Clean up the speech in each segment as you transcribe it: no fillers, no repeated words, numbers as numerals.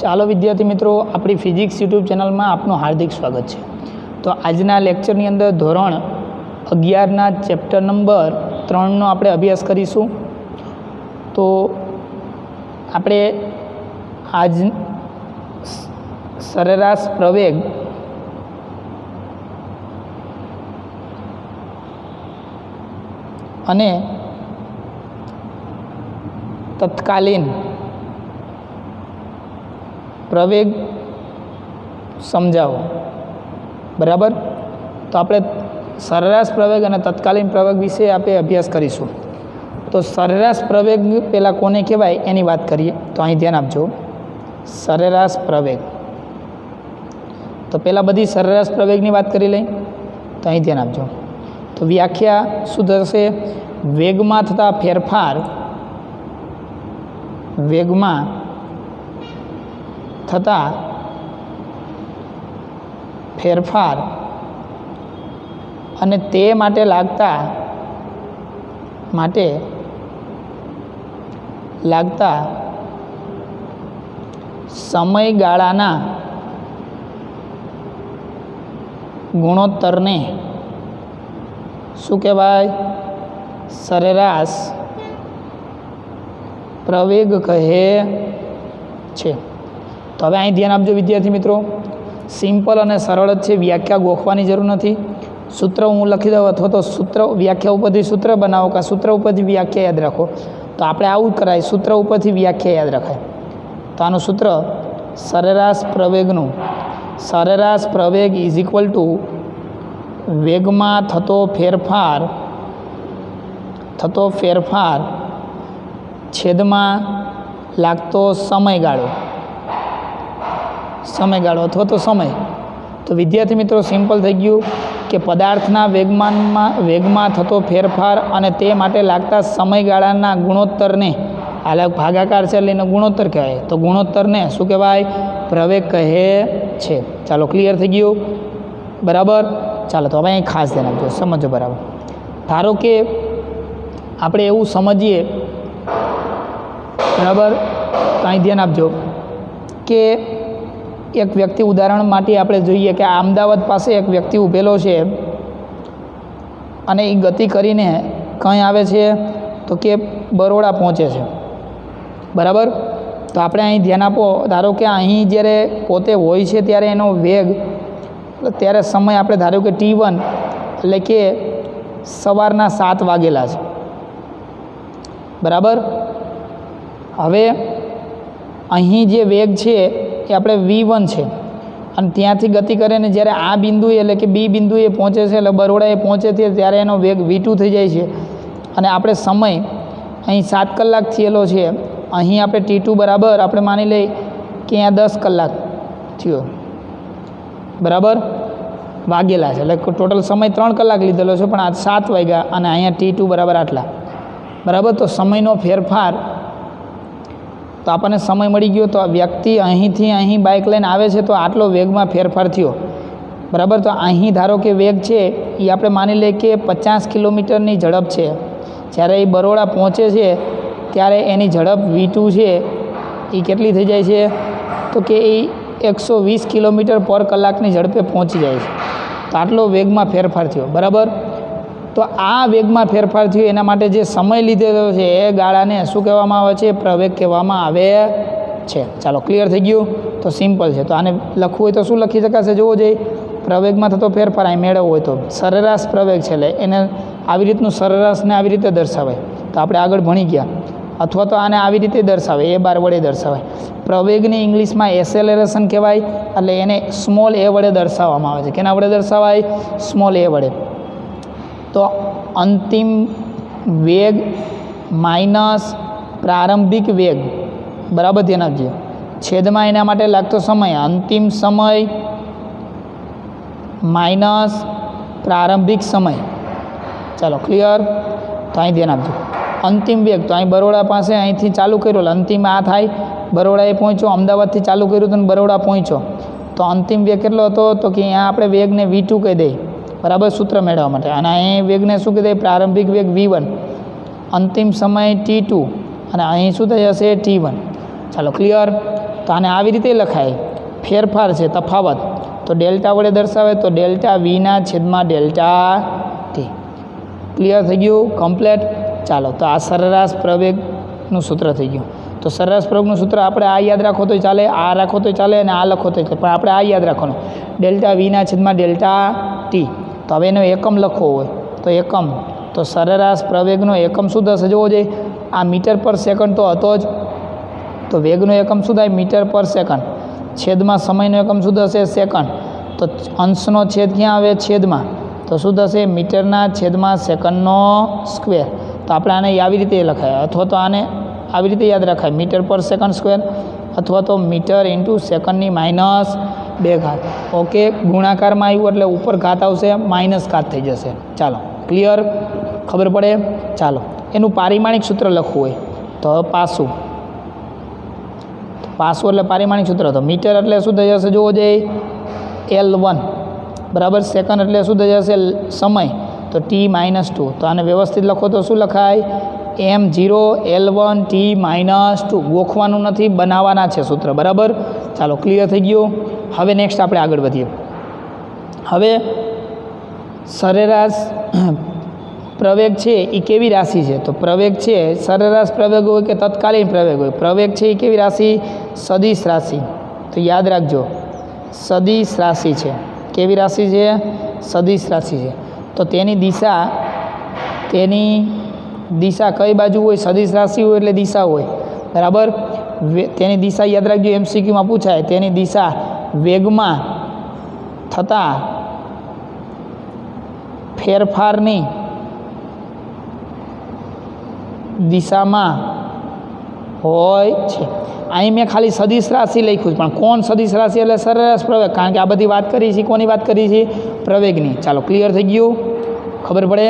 ચાલો વિદ્યાર્થી મિત્રો, આપણી ફિઝિક્સ યુટ્યુબ ચેનલમાં આપનું હાર્દિક સ્વાગત છે. તો આજના લેક્ચરની અંદર ધોરણ 11ના ચેપ્ટર નંબર 3નો આપણે અભ્યાસ કરીશું. તો આપણે આજ સરેરાશ પ્રવેગ અને તત્કાલીન પ્રવેગ સમજાવો. બરાબર. તો આપણે સરેરાશ પ્રવેગ અને તત્કાલીન પ્રવેગ વિશે આપણે અભ્યાસ કરીશું. તો સરેરાશ પ્રવેગ પહેલાં કોને કહેવાય એની વાત કરીએ. તો અહીં ધ્યાન આપજો. સરેરાશ પ્રવેગ, તો પહેલાં બધી સરેરાશ પ્રવેગની વાત કરી લઈ. તો અહીં ધ્યાન આપજો. તો વ્યાખ્યા શું થશે? વેગમાં થતા ફેરફાર, વેગમાં થતા ફેરફાર અને તે માટે લાગતા સમયગાળાના ગુણોત્તરને શું કહેવાય? સરેરાશ પ્રવેગ કહે છે. તો હવે અહીં ધ્યાન આપજો વિદ્યાર્થી મિત્રો. સિમ્પલ અને સરળ જ છે, વ્યાખ્યા ગોખવાની જરૂર નથી. સૂત્ર હું લખી દઉં અથવા તો સૂત્ર વ્યાખ્યા ઉપરથી સૂત્ર બનાવો કે સૂત્ર ઉપરથી વ્યાખ્યા યાદ રાખો. તો આપણે આવું જ કરાય, સૂત્ર ઉપરથી વ્યાખ્યા યાદ રખાય. તો આનું સૂત્ર સરેરાશ પ્રવેગનું, સરેરાશ પ્રવેગ ઇઝ ઇક્વલ ટુ વેગમાં થતો ફેરફાર છેદમાં લાગતો સમયગાળો અથવા તો સમય. તો વિદ્યાર્થી મિત્રો સિમ્પલ થઈ ગયું કે પદાર્થના વેગમાં થતો ફેરફાર અને તે માટે લાગતા સમયગાળાના ગુણોત્તરને, અલગ ભાગાકાર છે એટલે એને ગુણોત્તર કહેવાય. તો ગુણોત્તરને શું કહેવાય? પ્રવેગ કહે છે. ચાલો, ક્લિયર થઈ ગયું? બરાબર. ચાલો, તો હવે અહીં ખાસ ધ્યાન આપજો, સમજો બરાબર. ધારો કે આપણે એવું સમજીએ, બરાબર, તો અહીં ધ્યાન આપજો કે એક વ્યક્તિ, ઉદાહરણ માટે આપણે જોઈએ કે અમદાવાદ પાસે એક વ્યક્તિ ઊભેલો છે અને એ ગતિ કરીને કંઈ આવે છે તો કે બરોડા પહોંચે છે. બરાબર. તો આપણે અહીં ધ્યાન આપો. ધારો કે અહીં જ્યારે પોતે હોય છે ત્યારે એનો વેગ, ત્યારે સમય આપણે ધારો કે T1 એટલે કે સવારના 7 વાગેલા છે. બરાબર. હવે અહીં જે વેગ છે એ આપણે V1 છે અને ત્યાંથી ગતિ કરીને જ્યારે આ બિંદુએ એટલે કે બી બિંદુએ પહોંચે છે, એટલે બરોડાએ પહોંચે છે, ત્યારે એનો વેગ V2 થઈ જાય છે. અને આપણે સમય અહીં 7 કલાક થયેલો છે, અહીં આપણે T2 બરાબર આપણે માની લઈએ કે અહીંયા 10 કલાક થયો, બરાબર, વાગેલા છે. એટલે ટોટલ સમય 3 કલાક લીધેલો છે, પણ આ 7 વાગ્યા અને અહીંયા T2 બરાબર આટલા. બરાબર. તો સમયનો ફેરફાર, તો આપણને સમય મળી ગયો. તો વ્યક્તિ અહીંથી અહીં બાઇક લઈને આવે છે તો આટલો વેગમાં ફેરફાર થયો. બરાબર. તો અહીં ધારો કે વેગ છે એ આપણે માની લઈએ કે 50 કિલોમીટરની ઝડપ છે. જ્યારે એ બરોડા પહોંચે છે ત્યારે એની ઝડપ V2 છે એ કેટલી થઈ જાય છે? તો કે એ 120 કિલોમીટર પર કલાકની ઝડપે પહોંચી જાય છે. તો આટલો વેગમાં ફેરફાર થયો. બરાબર. તો આ વેગમાં ફેરફાર થયો એના માટે જે સમય લીધેલો છે એ ગાળાને શું કહેવામાં આવે છે? પ્રવેગ કહેવામાં આવે છે. ચાલો, ક્લિયર થઈ ગયું? તો સિમ્પલ છે. તો આને લખવું હોય તો શું લખી શકાશે? જોવો જોઈએ. પ્રવેગમાં થતો ફેરફાર અહીં મેળવવો હોય તો સરેરાશ પ્રવેગ છે, એટલે એને આવી રીતનું સરેરાશને આવી રીતે દર્શાવાય. તો આપણે આગળ ભણી ગયા. અથવા તો આને આવી રીતે દર્શાવે, A બાર વડે દર્શાવાય. પ્રવેગને ઇંગ્લિશમાં એસેલેરેશન કહેવાય, એટલે એને સ્મોલ a વડે દર્શાવવામાં આવે છે. કેના વડે દર્શાવાય? સ્મોલ a વડે. તો અંતિમ વેગ માઇનસ પ્રારંભિક વેગ, બરાબર, ધ્યાન આપજો, છેદમાં એના માટે લાગતો સમય, અંતિમ સમય માઇનસ પ્રારંભિક સમય. ચાલો, ક્લિયર? તો અહીં ધ્યાન આપજો. અંતિમ વેગ, તો અહીં બરોડા પાસે અહીંથી ચાલુ કર્યો, અંતિમ આ થાય, બરોડાએ પહોંચ્યો, અમદાવાદથી ચાલુ કર્યું તો બરોડા પહોંચ્યો. તો અંતિમ વેગ કેટલો હતો? તો કે અહીંયા આપણે વેગને V2 કહી દઈએ. બરાબર, સૂત્ર મેળવવા માટે. અને અહીં વેગને શું કહી દઈએ? પ્રારંભિક વેગ V1, અંતિમ સમય T2 અને અહીં શું થઈ જશે? T1. ચાલો, ક્લિયર? તો આને આવી રીતે લખાય, ફેરફાર છે, તફાવત, તો ડેલ્ટા વડે દર્શાવે તો ડેલ્ટા વીના છેદમાં ડેલ્ટા ટી. ક્લિયર થઈ ગયું? કમ્પ્લેટ. ચાલો, તો આ સરેરાશ પ્રવેગનું સૂત્ર થઈ ગયું. તો સરેરાશ પ્રવેગનું સૂત્ર આપણે આ યાદ રાખો તોય ચાલે, આ રાખો તોય ચાલે અને આ લખો તોય ચાલે, પણ આપણે આ યાદ રાખવાનું, ડેલ્ટા વીના છેદમાં ડેલ્ટા ટી. તો હવે એનો એકમ લખવો હોય તો એકમ, તો સરેરાશ પ્રવેગનો એકમ શું થશે જોવો જોઈએ. આ મીટર પર સેકન્ડ તો હતો જ, તો વેગનો એકમ શું થાય? મીટર પર સેકન્ડ. છેદમાં સમયનો એકમ શું થશે? સેકન્ડ. તો અંશનો છેદ ક્યાં આવે? છેદમાં. તો શું થશે? મીટરના છેદમાં સેકન્ડનો સ્ક્વેર. તો આપણે આને આવી રીતે લખાય, અથવા તો આને આવી રીતે યાદ રખાય, મીટર પર સેકન્ડ સ્ક્વેર, અથવા તો મીટર ઇન્ટુ સેકન્ડની -2 ઓકે. ગુણાકારમાં આવ્યું એટલે ઉપર ઘાત આવશે, માઇનસ ઘાત થઈ જશે. ચાલો, ક્લિયર? ખબર પડે? ચાલો, એનું પારિમાણિક સૂત્ર લખવું હોય તો પાસું એટલે પારિમાણિક સૂત્ર, તો મીટર એટલે શું થઈ જશે જોવો જોઈએ? L1 બરાબર. સેકન્ડ એટલે શું થઈ જશે? સમય, તો T-2. તો આને વ્યવસ્થિત લખો તો શું લખાય? M0 L1 T-2. ગોખવાનું નથી, બનાવવાના છે સૂત્ર. બરાબર. ચાલો, ક્લિયર થઈ ગયું. હવે નેક્સ્ટ આપણે આગળ વધીએ. હવે સરેરાશ પ્રવેગ છે એ કેવી રાશિ છે? તો પ્રવેગ છે, સરેરાશ પ્રવેગ હોય કે તત્કાલીન પ્રવેગ હોય, પ્રવેગ છે એ કેવી રાશિ? સદિશ રાશિ. તો યાદ રાખજો, સદિશ રાશિ છે. કેવી રાશિ છે? સદિશ રાશિ છે. તો તેની દિશા કઈ બાજુ હોય? સદિશ રાશિ હોય એટલે દિશા હોય. બરાબર. તેની દિશા યાદ રાખજો, MCQમાં પૂછાય. તેની દિશા વેગમાં થતા ફેરફારની દિશામાં હોય છે. અહીં મેં ખાલી સદિશ રાશિ લખ્યું, પણ કોણ સદિશ રાશિ? એટલે સરેરાશ પ્રવેગ, કારણ કે આ બધી વાત કરી છે કોની વાત કરી છે? પ્રવેગની. ચાલો, ક્લિયર થઈ ગયું? ખબર પડે?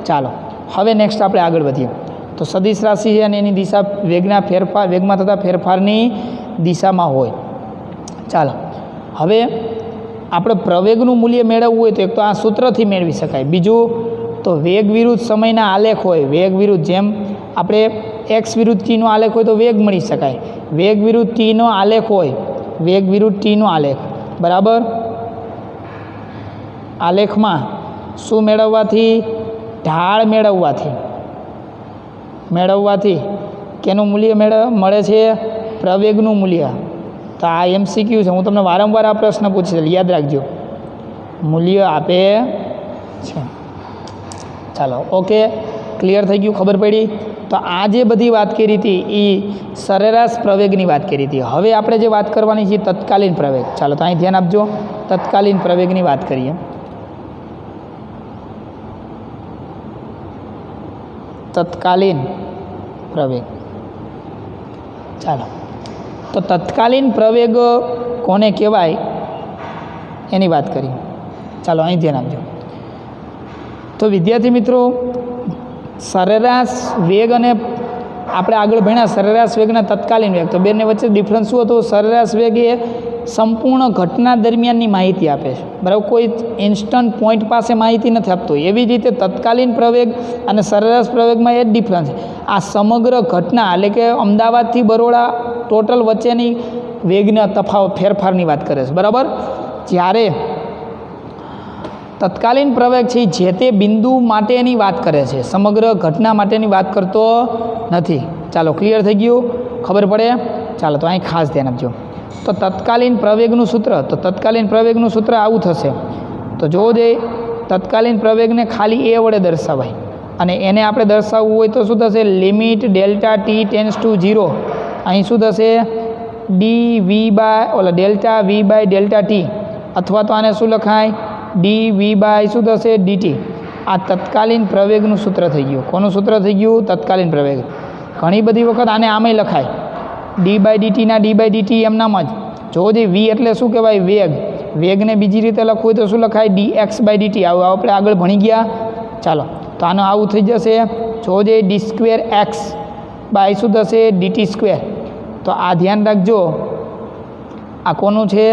ચાલો, હવે નેક્સ્ટ આપણે આગળ વધીએ. તો સદિશ રાશિ છે અને એની દિશા વેગમાં થતા ફેરફારની દિશામાં હોય. ચાલો, હવે આપણે પ્રવેગનું મૂલ્ય મેળવવું હોય તો એક તો આ સૂત્રથી મેળવી શકાય. બીજું તો વેગ વિરુદ્ધ સમયના આલેખ હોય, વેગ વિરુદ્ધ, જેમ આપણે એક્સ વિરુદ્ધ ટીનો આલેખ હોય તો વેગ મળી શકાય. વેગ વિરુદ્ધ ટીનો આલેખ હોય, વેગ વિરુદ્ધ ટીનો આલેખ. બરાબર. આલેખમાં શું મેળવવાથી? ઢાળ મેળવવાથી કેનું મૂલ્ય મળે છે? પ્રવેગનું મૂલ્ય. તો આ MCQ છે, હું તમને વારંવાર આ પ્રશ્ન પૂછીશ, યાદ રાખજો. મૂલ્ય આપે છે. ચાલો, ઓકે. ક્લિયર થઈ ગયું? ખબર પડી? તો આ જે બધી વાત કરી હતી એ સરેરાશ પ્રવેગની વાત કરી હતી. હવે આપણે જે વાત કરવાની છે તત્કાલીન પ્રવેગ. ચાલો, તો અહીં ધ્યાન આપજો, તત્કાલીન પ્રવેગની વાત કરીએ. તત્કાલીન પ્રવેગ. ચાલો, તો તત્કાલીન પ્રવેગ કોને કહેવાય એની વાત કરીએ. ચાલો, અહીં ધ્યાન આપજો. તો વિદ્યાર્થી મિત્રો, સરેરાશ વેગ અને આપણે આગળ ભણ્યા સરેરાશ વેગના તત્કાલીન વેગ, તો બંને વચ્ચે ડિફરન્સ શું હતો? સરેરાશ વેગ એ સંપૂર્ણ ઘટના દરમિયાનની માહિતી આપે છે. બરાબર. કોઈ ઇન્સ્ટન્ટ પોઈન્ટ પાસે માહિતી નથી આપતો. એવી જ રીતે તત્કાલીન પ્રવેગ અને સરેરાશ પ્રવેગમાં એ જ ડિફરન્સ છે. આ સમગ્ર ઘટના એટલે કે અમદાવાદથી બરોડા ટોટલ વચ્ચેની વેગના તફાવત ફેરફારની વાત કરે છે. બરાબર. જ્યારે તત્કાલીન પ્રવેગ છે જે તે બિંદુ માટેની વાત કરે છે, સમગ્ર ઘટના માટેની વાત કરતો નથી. ચાલો, ક્લિયર થઈ ગયું? ખબર પડે? ચાલો, તો અહીં ખાસ ધ્યાન આપજો. તો તત્કાલીન પ્રવેગનું સૂત્ર, તો તત્કાલીન પ્રવેગનું સૂત્ર આવું થશે. તો જોવો જોઈએ, તત્કાલીન પ્રવેગને ખાલી એ વડે દર્શાવાય અને એને આપણે દર્શાવવું હોય તો શું થશે? Limit delta t tends to 0. અહીં શું થશે? Delta v by delta t, અથવા તો આને શું લખાય? dv બાય શું થશે? dt. આ તત્કાલીન પ્રવેગનું સૂત્ર થઈ ગયું. કોનું સૂત્ર થઈ ગયું? તત્કાલીન પ્રવેગ. ઘણી બધી વખત આને આમેય લખાય, d બાય dt ના d બાય dt એમનામ જ. જો જે v એટલે શું કહેવાય? વેગ. વેગને બીજી રીતે લખવું હોય તો શું લખાય? dx by dt. આવું આપણે આગળ ભણી ગયા. ચાલો, તો આનું આવું થઈ જશે. જો જે d2x બાય શું થશે? dt². તો આ ધ્યાન રાખજો, આ કોનું છે?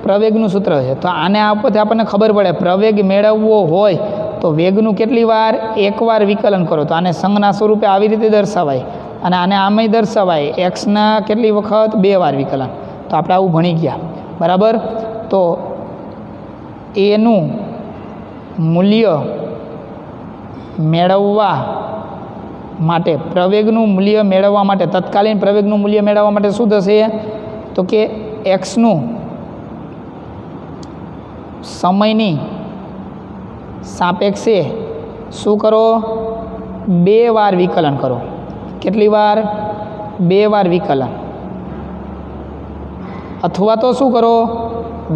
પ્રવેગનું સૂત્ર છે. તો આને આપવાથી આપણને ખબર પડે પ્રવેગ મેળવવો હોય તો વેગનું કેટલી વાર? એકવાર વિકલન કરો. તો આને સંજ્ઞા સ્વરૂપે આવી રીતે દર્શાવાય અને આને આમેય દર્શાવાય, એક્સના કેટલી વખત? 2 વાર વિકલન. તો આપણે આવું ભણી ગયા, બરાબર. તો એનું મૂલ્ય મેળવવા માટે, પ્રવેગનું મૂલ્ય મેળવવા માટે, તત્કાલીન પ્રવેગનું મૂલ્ય મેળવવા માટે શું થશે? તો કે એક્સનું સમયની સાપેક્ષે શું કરો? 2 વાર વિકલન કરો. કેટલી વાર? 2 વાર વિકલન. અથવા તો શું કરો?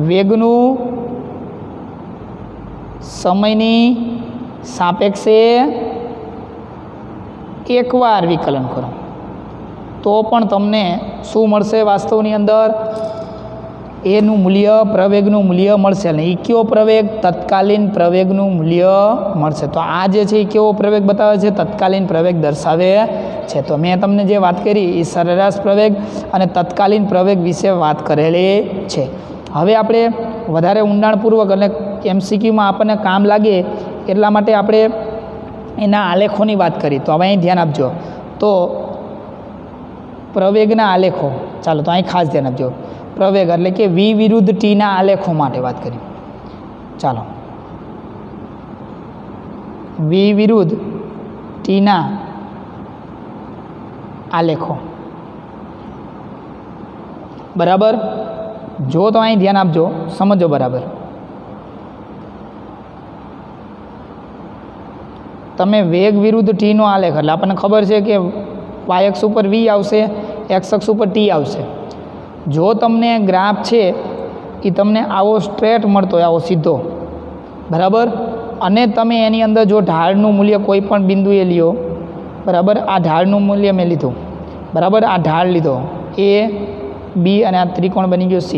વેગનું સમયની સાપેક્ષે 1 વાર વિકલન કરો, તો પણ તમને શું મળશે? વાસ્તવની અંદર એનું મૂલ્ય, પ્રવેગનું મૂલ્ય મળશે. અને એ કયો પ્રવેગ? તત્કાલીન પ્રવેગનું મૂલ્ય મળશે. તો આ જે છે એ કેવો પ્રવેગ બતાવે છે? તત્કાલીન પ્રવેગ દર્શાવે છે. તો મેં તમને જે વાત કરી એ સરેરાશ પ્રવેગ અને તત્કાલીન પ્રવેગ વિશે વાત કરેલી છે. હવે આપણે વધારે ઊંડાણપૂર્વક અને MCQમાં આપણને કામ લાગે એટલા માટે આપણે એના આલેખોની વાત કરી. તો હવે અહીં ધ્યાન આપજો. તો પ્રવેગના આલેખો, ચાલો તો અહીં ખાસ ધ્યાન આપજો. પ્રવેગ એટલે કે V વિરુદ્ધ Tના આલેખો માટે વાત કરી. ચાલો, V વિરુદ્ધ Tના આલેખો, બરાબર. જો તો અહીં ધ્યાન આપજો, સમજો બરાબર. તમે વેગ વિરુદ્ધ Tનો આલેખ એટલે આપણને ખબર છે કે y અક્ષ ઉપર V આવશે, x અક્ષ ઉપર T આવશે. જો તમને ગ્રાફ છે એ તમને આવો સ્ટ્રેટ મળતો હોય, આવો સીધો, બરાબર. અને તમે એની અંદર જો ઢાળનું મૂલ્ય કોઈ પણ બિંદુએ લ્યો, બરાબર. આ ઢાળનું મૂલ્ય મેં લીધું, બરાબર. આ ઢાળ લીધો A, B અને આ ત્રિકોણ બની ગયો C.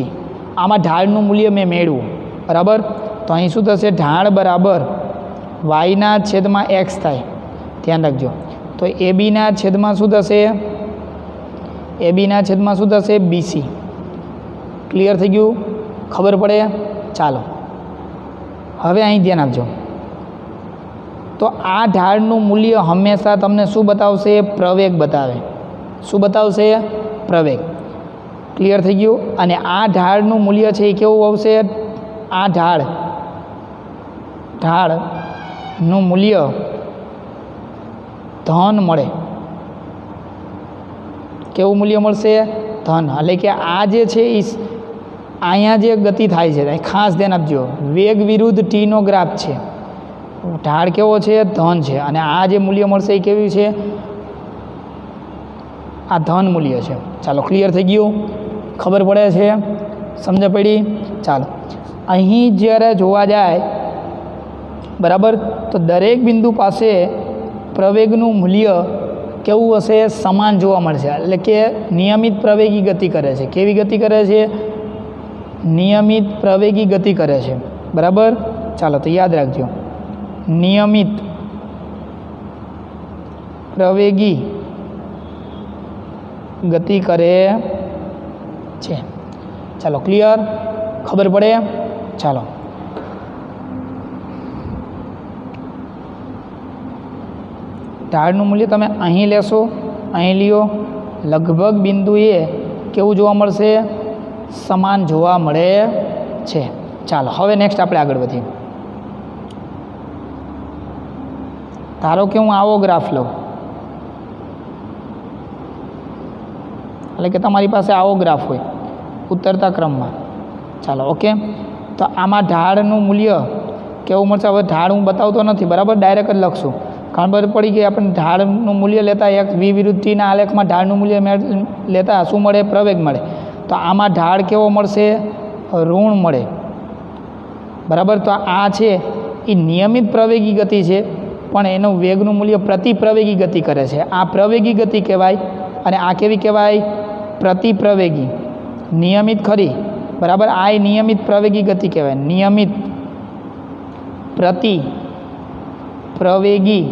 આમાં ઢાળનું મૂલ્ય મેં મેળવ્યું, બરાબર. તો અહીં શું થશે? ઢાળ બરાબર yના છેદમાં x થાય. ધ્યાન રાખજો. તો ABના છેદમાં શું થશે? ABના છેદમાં શું થશે? BC. ક્લિયર થઈ ગયું? ખબર પડે? ચાલો હવે અહીં ધ્યાન આપજો. તો આ ઢાળનું મૂલ્ય હંમેશા તમને શું બતાવશે? પ્રવેગ બતાવે. શું બતાવશે? પ્રવેગ. ક્લિયર થઈ ગયું? અને આ ઢાળનું મૂલ્ય છે એ કેવું આવશે? આ ઢાળનું મૂલ્ય ધન મળે. કેવું મૂલ્ય મળશે? ધન. એટલે કે આ જે છે એ અહીંયા જે ગતિ થાય છે, ખાસ ધ્યાન આપજો, વેગ વિરુદ્ધ Tનો ગ્રાફ છે. ઢાળ કેવો છે? ધન છે. અને આ જે મૂલ્ય મળશે એ કેવું છે? આ ધન મૂલ્ય છે. ચાલો, ક્લિયર થઈ ગયું? ખબર પડે છે? સમજ પડી? ચાલો, અહીં જ્યારે જોવા જાય, બરાબર, તો દરેક બિંદુ પાસે પ્રવેગનું મૂલ્ય કેવું હશે? સમાન જોવા મળશે. એટલે કે નિયમિત પ્રવેગી ગતિ કરે છે. કેવી ગતિ કરે છે? નિયમિત પ્રવેગી ગતિ કરે છે, બરાબર. ચાલો, તો યાદ રાખજો, નિયમિત પ્રવેગી ગતિ કરે છે. ચાલો, ક્લિયર? ખબર પડે? ચાલો, ઢાળનું મૂલ્ય તમે અહીં લેશો, અહીં લ્યો, લગભગ બિંદુએ કેવું જોવા મળશે? સમાન જોવા મળે છે. ચાલો, હવે નેક્સ્ટ આપણે આગળ વધીએ. ધારો કે હું આવો ગ્રાફ લઉં, એટલે કે તમારી પાસે આવો ગ્રાફ હોય ઉતરતા ક્રમમાં. ચાલો, ઓકે. તો આમાં ઢાળનું મૂલ્ય કેવું મળશે? હવે ઢાળ હું બતાવતો નથી, બરાબર, ડાયરેક્ટ જ લખશું. ખબર પડી ગઈ આપણને. ઢાળનું મૂલ્ય લેતા એક V વિરુદ્ધ Tના આલેખમાં ઢાળનું મૂલ્ય લેતા શું મળે? પ્રવેગ મળે. તો આમાં ઢાળ કેવો મળશે? ઋણ મળે, બરાબર. તો આ છે એ નિયમિત પ્રવેગી ગતિ છે, પણ એનું વેગનું મૂલ્ય પ્રતિપ્રવેગી ગતિ કરે છે. આ પ્રવેગી ગતિ કહેવાય. અને આ કેવી કહેવાય? પ્રતિપ્રવેગી. નિયમિત ખરી, બરાબર. આ એ નિયમિત પ્રવેગી ગતિ કહેવાય. નિયમિત પ્રવેગી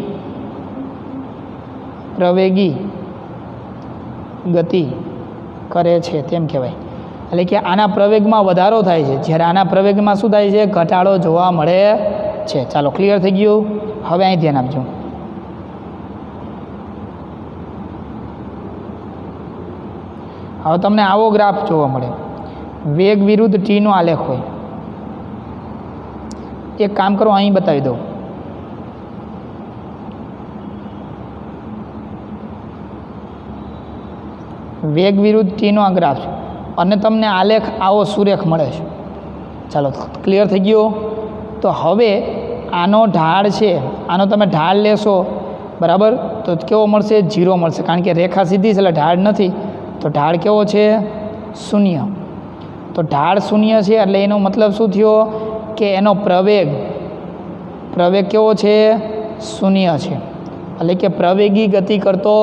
ગતિ કરે છે તેમ કહેવાય. એટલે કે આના પ્રવેગમાં વધારો થાય છે, જ્યારે આના પ્રવેગમાં શું થાય છે? ઘટાડો જોવા મળે છે. ચાલો, ક્લિયર થઈ ગયું? હવે અહીં ધ્યાન આપજો. હવે તમને આવો ગ્રાફ જોવા મળે. વેગ વિરુદ્ધ ટીનો આલેખ હોય, એક કામ કરો અહીં બતાવી દઉં. વેગ વિરુદ્ધ ટીનો આ ગ્રાફ છે અને તમને આલેખ આવો સુરેખ મળે છે. ચાલો ક્લિયર થઈ ગયો. તો હવે આનો ઢાળ છે, આનો તમે ઢાળ લેશો બરાબર, તો કેવો મળશે? 0 મળશે, કારણ કે રેખા સીધી છે એટલે ઢાળ નથી. તો ઢાળ કેવો છે? 0. તો ઢાળ 0 છે એટલે એનો મતલબ શું થયો કે એનો પ્રવેગ કેવો છે? 0 છે. એટલે કે પ્રવેગી ગતિ કરતો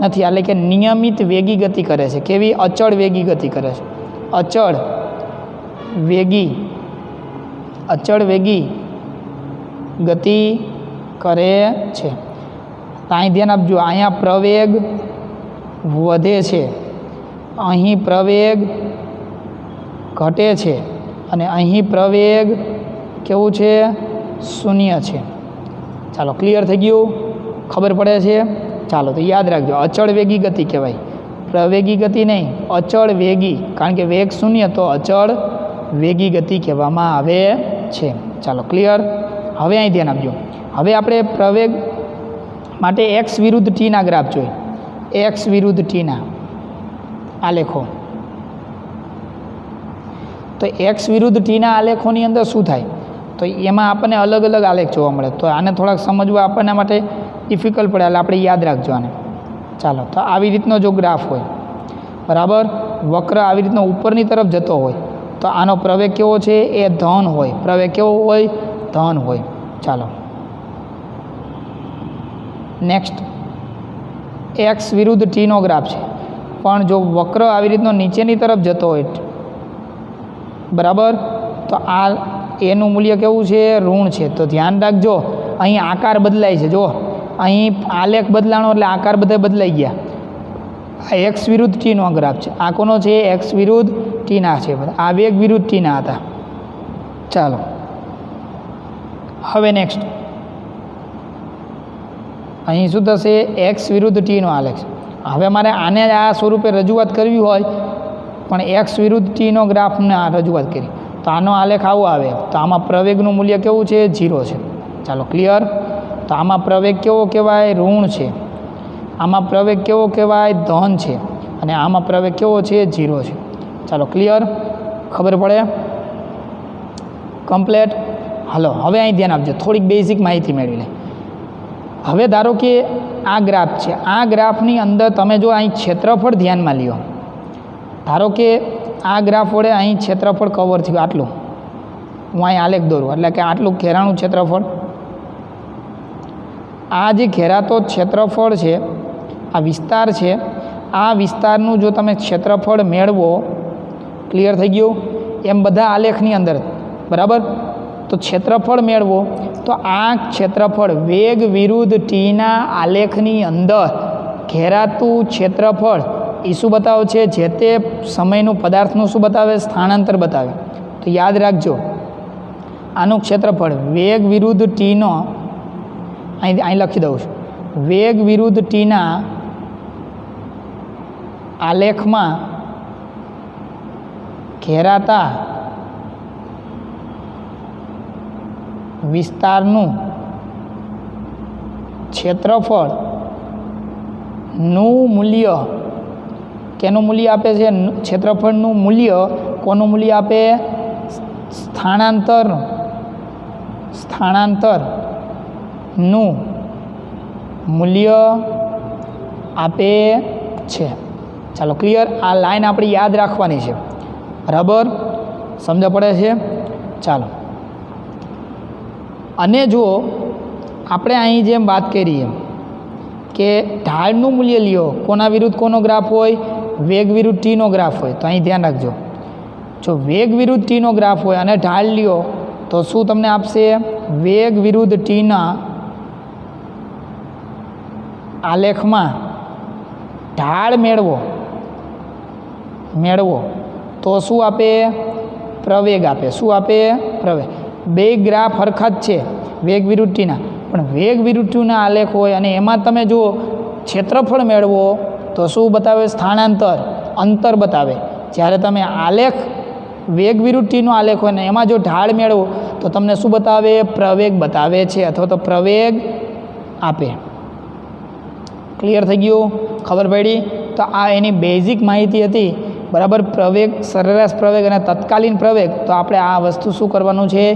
નથી, એટલે કે નિયમિત વેગી ગતિ કરે છે. કેવી? અચળ વેગી ગતિ કરે છે. અચળ વેગી ગતિ કરે છે. તો અહીં ધ્યાન આપજો, અહીંયા પ્રવેગ વધે છે, અહીં પ્રવેગ ઘટે છે અને અહીં પ્રવેગ કેવું છે? 0 છે. ચાલો ક્લિયર થઈ ગયું, ખબર પડે છે? ચાલો તો યાદ રાખજો, અચળ વેગી ગતિ કહેવાય, પ્રવેગી ગતિ નહીં, અચળ વેગી. કારણ કે વેગ 0 તો અચળ વેગી ગતિ કહેવામાં આવે છે. ચાલો ક્લિયર. હવે અહીં ધ્યાન આપજો, હવે આપણે પ્રવેગ માટે એક્સ વિરુદ્ધ ટીના ગ્રાફ જોઈએ. એક્સ વિરુદ્ધ ટીના આલેખો. તો એક્સ વિરુદ્ધ ટીના આલેખોની અંદર શું થાય? તો એમાં આપણને અલગ અલગ આલેખ જોવા મળે. તો આને થોડાક સમજવા આપણને માટે ડિફિકલ્ટ પડે, એટલે આપણે યાદ રાખજો આને. ચાલો, તો આવી રીતનો જો ગ્રાફ હોય બરાબર, વક્ર આવી રીતનો ઉપરની તરફ જતો હોય, તો આનો પ્રવેગ કેવો છે? એ ધન હોય. પ્રવેગ કેવો હોય? ધન હોય. ચાલો નેક્સ્ટ, એક્સ વિરુદ્ધ ટીનો ગ્રાફ છે, પણ જો વક્ર આવી રીતનો નીચેની તરફ જતો હોય બરાબર, તો આ એનું મૂલ્ય કેવું છે? ઋણ છે. તો ધ્યાન રાખજો, અહીં આકાર બદલાય છે. જો અહીં આલેખ બદલાણો એટલે આકાર બધા બદલાઈ ગયા. આ એક્સ વિરુદ્ધ ટીનો ગ્રાફ છે. આ કોનો છે? એક્સ વિરુદ્ધ ટીના છે. આ વેગ વિરુદ્ધ ટીના હતા. ચાલો હવે નેક્સ્ટ, અહીં શું થશે? એક્સ વિરુદ્ધ ટીનો આલેખ. હવે મારે આને આ સ્વરૂપે રજૂઆત કરવી હોય, પણ એક્સ વિરુદ્ધ ટીનો ગ્રાફને આ રજૂઆત કરી, તો આનો આલેખ આવો આવે. તો આમાં પ્રવેગનું મૂલ્ય કેવું છે? 0 છે. ચાલો ક્લિયર. તો આમાં પ્રવેગ કેવો કહેવાય? ઋણ છે. આમાં પ્રવેગ કેવો કહેવાય? ધન છે. અને આમાં પ્રવેગ કેવો છે? 0 છે. ચાલો ક્લિયર, ખબર પડે? કમ્પ્લેટ. હાલો હવે અહીં ધ્યાન આપજો, થોડીક બેઝિક માહિતી મેળવી લે. હવે ધારો કે આ ગ્રાફ છે, આ ગ્રાફની અંદર તમે જો અહીં ક્ષેત્રફળ ધ્યાનમાં લ્યો, ધારો કે આ ગ્રાફ વડે અહીં ક્ષેત્રફળ કવર થયું આટલું, હું અહીં આલેખ દોરું, એટલે કે આટલું ઘેરાનું ક્ષેત્રફળ. આ જે ઘેરાતો ક્ષેત્રફળ છે, આ વિસ્તાર છે, આ વિસ્તારનું જો તમે ક્ષેત્રફળ મેળવો, ક્લિયર થઈ ગયું? એમ બધા આલેખની અંદર બરાબર, તો ક્ષેત્રફળ મેળવો, તો આ ક્ષેત્રફળ વેગ વિરુદ્ધ ટીના આલેખની અંદર ઘેરાતું ક્ષેત્રફળ એ શું બતાવે છે? જે તે સમયનું પદાર્થનું શું બતાવે? સ્થાનાંતર બતાવે. તો યાદ રાખજો, આનું ક્ષેત્રફળ વેગ વિરુદ્ધ ટીનો, અહીં લખી દઉં છું, વેગ વિરુદ્ધ ટીના આલેખમાં ઘેરાતા વિસ્તારનું ક્ષેત્રફળનું મૂલ્ય, કેનું મૂલ્ય આપે છે? ક્ષેત્રફળનું મૂલ્ય કોનું મૂલ્ય આપે? સ્થાનાંતરનું મૂલ્ય આપે છે. ચાલો ક્લિયર. આ લાઈન આપણે યાદ રાખવાની છે બરાબર, સમજ પડે છે? ચાલો, અને જો આપણે અહીં જેમ વાત કરીએ કે ઢાળનું મૂલ્ય લ્યો, કોના વિરુદ્ધ કોનો ગ્રાફ હોય? વેગ વિરુદ્ધ ટીનો ગ્રાફ હોય. તો અહીં ધ્યાન રાખજો, જો વેગ વિરુદ્ધ ટીનો ગ્રાફ હોય અને ઢાળ લ્યો, તો શું તમને આપશે? વેગ વિરુદ્ધ ટીના આલેખમાં ઢાળ મેળવો તો શું આપે? પ્રવેગ આપે. શું આપે? પ્રવેગ. બે ગ્રાફ હરખા જ છે વેગ વિરુદ્ધ ટીના, પણ વેગ વિરુદ્ધ ટીના આલેખ હોય અને એમાં તમે જુઓ ક્ષેત્રફળ મેળવો તો શું બતાવે? સ્થાનાંતર, અંતર બતાવે. જ્યારે તમે આલેખ વેગ વિરુદ્ધ ટીનો આલેખ હોય ને એમાં જો ઢાળ મેળવો તો તમને શું બતાવે? પ્રવેગ બતાવે છે અથવા તો પ્રવેગ આપે. ક્લિયર થઈ ગયું? ખબર પડી? તો આ એની બેઝિક માહિતી હતી, બરાબર. પ્રવેગ, સરેરાશ પ્રવેગ અને તત્કાલીન પ્રવેગ. તો આપણે આ વસ્તુ શું કરવાનું છે?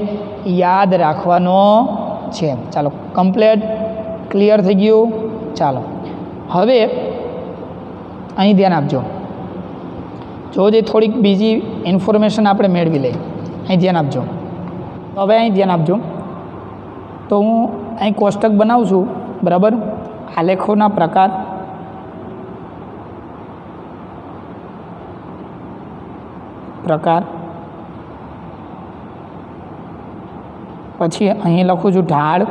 યાદ રાખવાનો છે. ચાલો, કમ્પ્લેટ ક્લિયર થઈ ગયું. ચાલો, હવે અહીં ધ્યાન આપજો. જો જે થોડીક બીજી ઇન્ફોર્મેશન આપણે મેળવી લઈએ. અહીં ધ્યાન આપજો. હવે અહીં ધ્યાન આપજો. તો હું અહીં કોષ્ટક બનાવું છું, બરાબર. આલેખોના પ્રકાર, પછી અહીં લખું છું ઢાળ,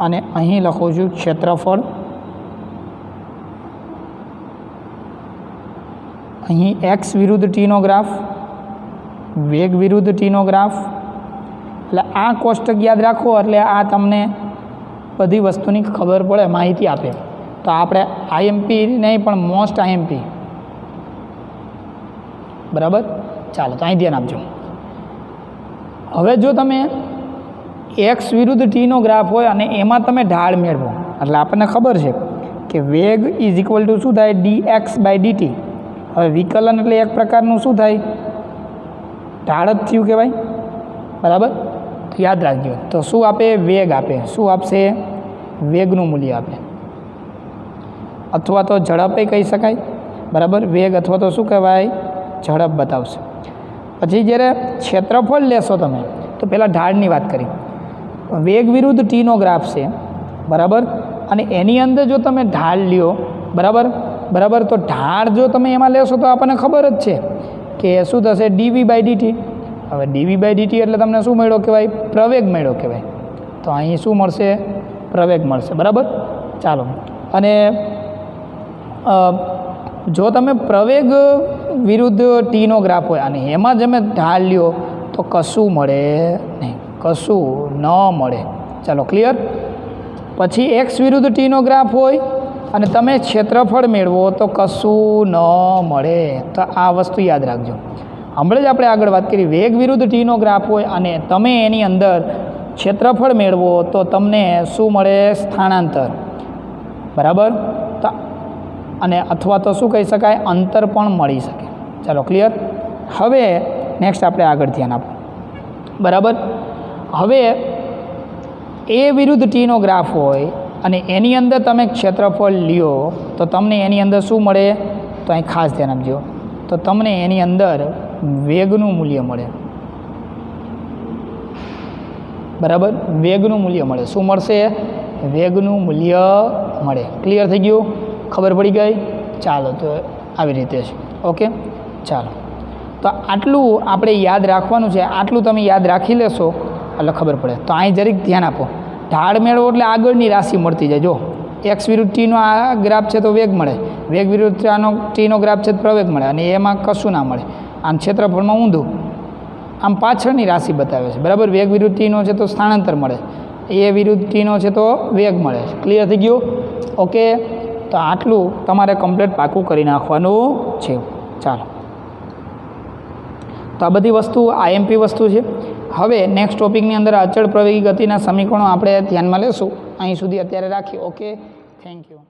અને અહીં લખું છું ક્ષેત્રફળ. અહીં એક્સ વિરુદ્ધ ટીનો ગ્રાફ, વેગ વિરુદ્ધ ટીનો ગ્રાફ. એટલે આ કોષ્ટક યાદ રાખો એટલે આ તમને બધી વસ્તુની ખબર પડે, માહિતી આપે. તો આપણે આઈએમપી નહીં પણ મોસ્ટ આઈએમપી, બરાબર. ચાલો, તો અહીં ધ્યાન આપજો. હવે જો તમે એક્સ વિરુદ્ધ ટીનો ગ્રાફ હોય અને એમાં તમે ઢાળ મેળવો, એટલે આપણને ખબર છે કે વેગ ઇઝ ઇક્વલ ટુ શું થાય? dx by dt. હવે વિકલન એટલે એક પ્રકારનું શું થાય? ઢાળ જ થયું કહેવાય, બરાબર. તો યાદ રાખજો. તો શું આપે? વેગ આપે. શું આપશે? વેગનું મૂલ્ય આપે, અથવા તો ઝડપે કહી શકાય, બરાબર. વેગ અથવા તો શું કહેવાય? ઝડપ બતાવશે. પછી જ્યારે ક્ષેત્રફળ લેશો તમે, તો પહેલાં ઢાળની વાત કરી. વેગ વિરુદ્ધ ટીનો ગ્રાફ છે, બરાબર. અને એની અંદર જો તમે ઢાળ લ્યો, બરાબર, તો ઢાળ જો તમે એમાં લેશો તો આપણને ખબર જ છે કે શું થશે? dv by dt. હવે dv બાય dt એટલે તમને શું મળ્યો કહેવાય? પ્રવેગ મળ્યો કહેવાય. તો અહીં શું મળશે? પ્રવેગ મળશે, બરાબર. ચાલો, અને જો તમે પ્રવેગ વિરુદ્ધ ટીનો ગ્રાફ હોય અને એમાં તમે ઢાળ લ્યો તો કશું મળે નહીં, કશું ન મળે. ચાલો, ક્લિયર. પછી એક્સ વિરુદ્ધ ટીનો ગ્રાફ હોય અને તમે ક્ષેત્રફળ મેળવો તો કશું ન મળે. તો આ વસ્તુ યાદ રાખજો. હમણાં જ આપણે આગળ વાત કરી, વેગ વિરુદ્ધ ટીનો ગ્રાફ હોય અને તમે એની અંદર ક્ષેત્રફળ મેળવો તો તમને શું મળે? સ્થાનાંતર, બરાબર. તો અને અથવા તો શું કહી શકાય? અંતર પણ મળી શકે. ચાલો, ક્લિયર. હવે નેક્સ્ટ આપણે આગળ ધ્યાન આપો, બરાબર. હવે એ વિરુદ્ધ ટીનો ગ્રાફ હોય અને એની અંદર તમે ક્ષેત્રફળ લ્યો તો તમને એની અંદર શું મળે? તો અહીં ખાસ ધ્યાન આપજો. તો તમને એની અંદર વેગનું મૂલ્ય મળે, બરાબર. વેગનું મૂલ્ય મળે. શું મળશે? વેગનું મૂલ્ય મળે. ક્લિયર થઈ ગયું? ખબર પડી ગઈ? ચાલો, તો આવી રીતે છે. ઓકે, ચાલો. તો આટલું આપણે યાદ રાખવાનું છે. આટલું તમે યાદ રાખી લેશો એટલે ખબર પડે. તો અહીં જરીક ધ્યાન આપો. ઢાળ મેળવો એટલે આગળની રાશિ મળતી જાય. જો એક્સ વિરુદ્ધ ટીનો આ ગ્રાફ છે તો વેગ મળે, વેગ વિરુદ્ધ ટીનો ગ્રાફ છે તો પ્રવેગ મળે, અને એમાં કશું ના મળે. આમ ક્ષેત્રફળમાં ઊંધું, આમ પાછળની રાશિ બતાવે છે, બરાબર. વેગ વિરુદ્ધ ટીનો છે તો સ્થાનાંતર મળે, એ વિરુદ્ધ ટીનો છે તો વેગ મળે. ક્લિયર થઈ ગયું? ઓકે, તો આટલું તમારે કમ્પ્લીટ પાકું કરી નાખવાનું છે. ચાલો, તો આ બધી વસ્તુ આઈએમપી વસ્તુ છે. હવે નેક્સ્ટ ટોપિકની અંદર અચળ પ્રવેગી ગતિના સમીકરણો આપણે ધ્યાનમાં લેશું. અહીં સુધી અત્યારે રાખીએ. Okay, thank you.